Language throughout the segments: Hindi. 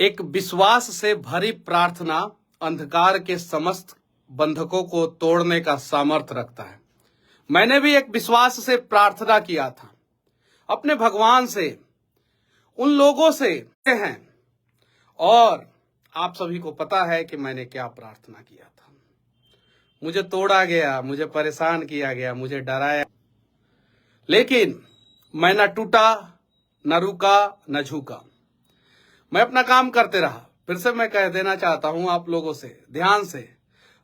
एक विश्वास से भरी प्रार्थना अंधकार के समस्त बंधकों को तोड़ने का सामर्थ्य रखता है। मैंने भी एक विश्वास से प्रार्थना किया था अपने भगवान से, उन लोगों से हैं, और आप सभी को पता है कि मैंने क्या प्रार्थना किया था। मुझे तोड़ा गया, मुझे परेशान किया गया, मुझे डराया, लेकिन मैं न टूटा, न रुका, न झुका। मैं अपना काम करते रहा। फिर से मैं कह देना चाहता हूं आप लोगों से, ध्यान से,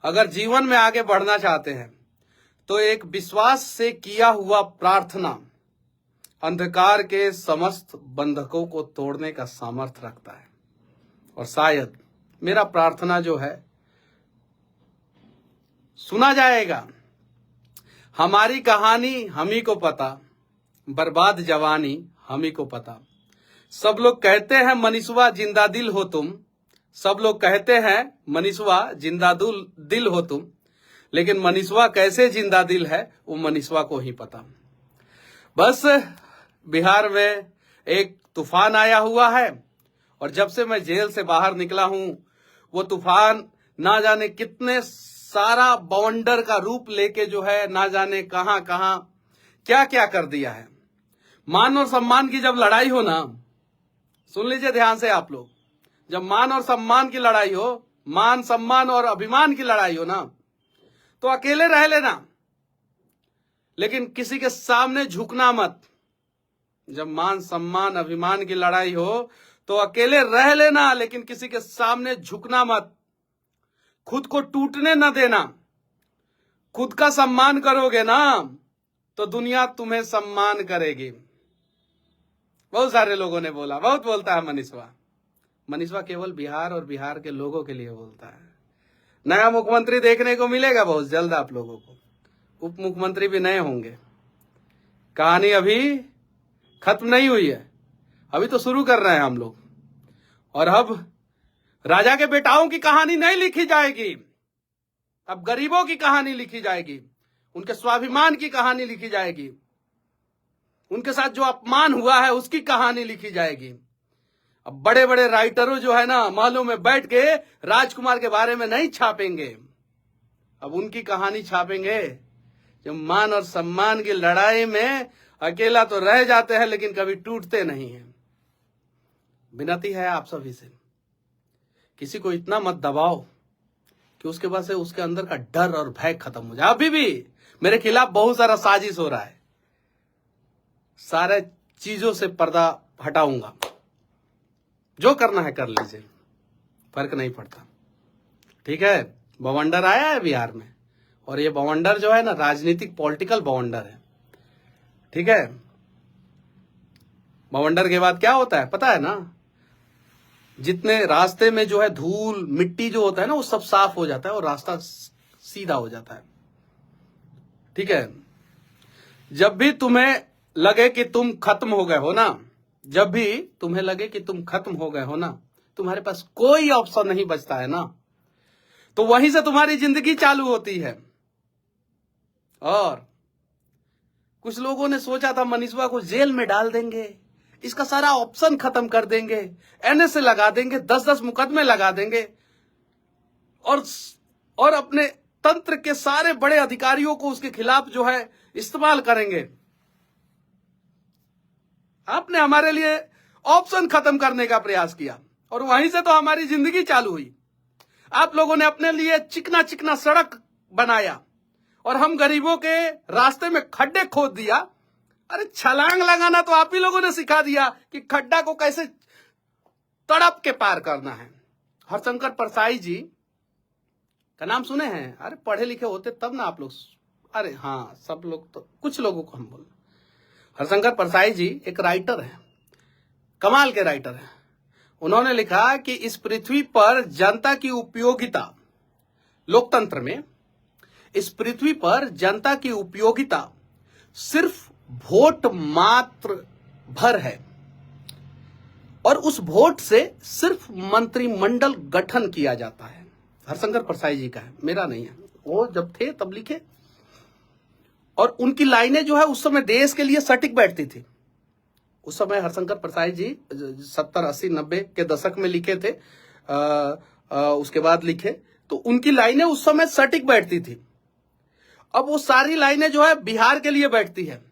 अगर जीवन में आगे बढ़ना चाहते हैं तो एक विश्वास से किया हुआ प्रार्थना अंधकार के समस्त बंधकों को तोड़ने का सामर्थ्य रखता है। और शायद मेरा प्रार्थना जो है सुना जाएगा। हमारी कहानी हम ही को पता, बर्बाद जवानी हम ही को पता। सब लोग कहते हैं मनीषवा जिंदा दिल हो तुम, सब लोग कहते हैं मनीषवा जिंदा दिल हो तुम, लेकिन मनीषवा कैसे जिंदा दिल है वो मनीषवा को ही पता। बस बिहार में एक तूफान आया हुआ है, और जब से मैं जेल से बाहर निकला हूं वो तूफान ना जाने कितने सारा बवंडर का रूप लेके जो है ना जाने कहां कहां क्या क्या कर दिया है। मान और सम्मान की जब लड़ाई हो ना, सुन लीजिए ध्यान से आप लोग, जब मान और सम्मान की लड़ाई हो, मान सम्मान और अभिमान की लड़ाई हो ना, तो अकेले रह लेना, लेकिन किसी के सामने झुकना मत। जब मान सम्मान अभिमान की लड़ाई हो तो अकेले रह लेना, लेकिन किसी के सामने झुकना मत। खुद को टूटने न देना। खुद का सम्मान करोगे ना तो दुनिया तुम्हें सम्मान करेगी। बहुत सारे लोगों ने बोला, बहुत बोलता है मनीषवा। मनीषवा केवल बिहार और बिहार के लोगों के लिए बोलता है। नया मुख्यमंत्री देखने को मिलेगा बहुत जल्द आप लोगों को, उप मुख्यमंत्री भी नए होंगे। कहानी अभी खत्म नहीं हुई है, अभी तो शुरू कर रहे हैं हम लोग। और अब राजा के बेटाओं की कहानी नहीं लिखी जाएगी, अब गरीबों की कहानी लिखी जाएगी, उनके स्वाभिमान की कहानी लिखी जाएगी, उनके साथ जो अपमान हुआ है उसकी कहानी लिखी जाएगी। अब बड़े बड़े राइटरों जो है ना, महलों में बैठ के राजकुमार के बारे में नहीं छापेंगे, अब उनकी कहानी छापेंगे जो मान और सम्मान की लड़ाई में अकेला तो रह जाते हैं लेकिन कभी टूटते नहीं हैं। विनती है आप सभी से, किसी को इतना मत दबाओ कि उसके बाद से उसके अंदर का डर और भय खत्म हो जाए। अभी भी मेरे खिलाफ बहुत सारा साजिश हो रहा है, सारे चीजों से पर्दा हटाऊंगा। जो करना है कर लीजिए, फर्क नहीं पड़ता, ठीक है। बवंडर आया है बिहार में, और ये बवंडर जो है ना राजनीतिक पॉलिटिकल बवंडर है, ठीक है। बवंडर के बाद क्या होता है पता है ना, जितने रास्ते में जो है धूल मिट्टी जो होता है ना वो सब साफ हो जाता है और रास्ता सीधा हो जाता है, ठीक है। जब भी तुम्हें लगे कि तुम खत्म हो गए हो ना, जब भी तुम्हें लगे कि तुम खत्म हो गए हो ना, तुम्हारे पास कोई ऑप्शन नहीं बचता है ना, तो वहीं से तुम्हारी जिंदगी चालू होती है। और कुछ लोगों ने सोचा था मनीषवा को जेल में डाल देंगे, इसका सारा ऑप्शन खत्म कर देंगे, एनएसए लगा देंगे, 10-10 मुकदमे लगा देंगे, और अपने तंत्र के सारे बड़े अधिकारियों को उसके खिलाफ जो है इस्तेमाल करेंगे। आपने हमारे लिए ऑप्शन खत्म करने का प्रयास किया और वहीं से तो हमारी जिंदगी चालू हुई। आप लोगों ने अपने लिए चिकना चिकना सड़क बनाया और हम गरीबों के रास्ते में खड्डे खोद दिया। अरे छलांग लगाना तो आप ही लोगों ने सिखा दिया कि खड्डा को कैसे तड़प के पार करना है। हरशंकर परसाई जी का नाम सुने हैं? अरे पढ़े लिखे होते तब ना आप लोग, अरे हाँ सब लोग तो, कुछ लोगों को हम बोल। हरशंकर परसाई जी एक राइटर है, कमाल के राइटर है। उन्होंने लिखा कि इस पृथ्वी पर जनता की उपयोगिता, लोकतंत्र में इस पृथ्वी पर जनता की उपयोगिता सिर्फ वोट मात्र भर है, और उस वोट से सिर्फ मंत्रिमंडल गठन किया जाता है। हरशंकर परसाई जी का है, मेरा नहीं है, वो जब थे तब लिखे। और उनकी लाइनें जो है उस समय देश के लिए सटीक बैठती थी। उस समय हरिशंकर प्रसाद जी 70, 80, 90 के दशक में लिखे थे, उसके बाद लिखे, तो उनकी लाइनें उस समय सटीक बैठती थी। अब वो सारी लाइनें जो है बिहार के लिए बैठती है।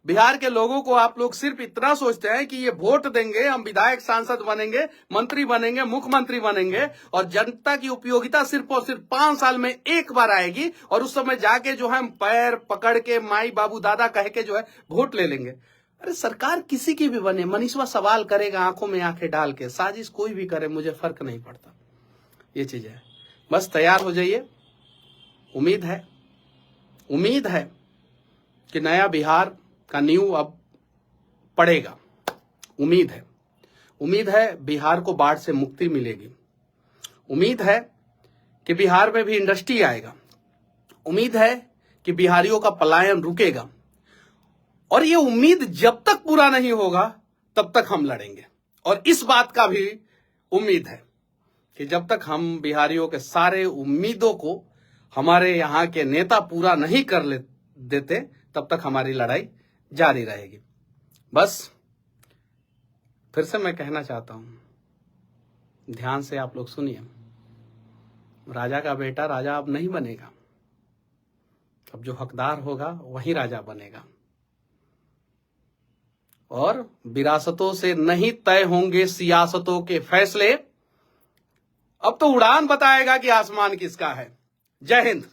बिहार के लोगों को आप लोग सिर्फ इतना सोचते हैं कि ये वोट देंगे, हम विधायक, सांसद बनेंगे, मंत्री बनेंगे, मुख्यमंत्री बनेंगे, और जनता की उपयोगिता सिर्फ और सिर्फ 5 साल में एक बार आएगी, और उस समय जाके जो है हम पैर पकड़ के माई बाबू दादा कह के जो है वोट ले लेंगे। अरे सरकार किसी की भी बने, मनीषवा सवाल करेगा आंखों में आंखें डाल के, साजिश कोई भी करे, मुझे फर्क नहीं पड़ता। ये चीज है, बस तैयार हो जाइए। उम्मीद है कि नया बिहार का नींव अब पड़ेगा। उम्मीद है बिहार को बाढ़ से मुक्ति मिलेगी। उम्मीद है कि बिहार में भी इंडस्ट्री आएगा। उम्मीद है कि बिहारियों का पलायन रुकेगा। और ये उम्मीद जब तक पूरा नहीं होगा तब तक हम लड़ेंगे। और इस बात का भी उम्मीद है कि जब तक हम बिहारियों के सारे उम्मीदों को हमारे यहाँ के नेता पूरा नहीं कर देते, तब तक हमारी लड़ाई जारी रहेगी। बस फिर से मैं कहना चाहता हूं, ध्यान से आप लोग सुनिए, राजा का बेटा राजा अब नहीं बनेगा। अब जो हकदार होगा वही राजा बनेगा। और विरासतों से नहीं तय होंगे सियासतों के फैसले। अब तो उड़ान बताएगा कि आसमान किसका है। जय हिंद।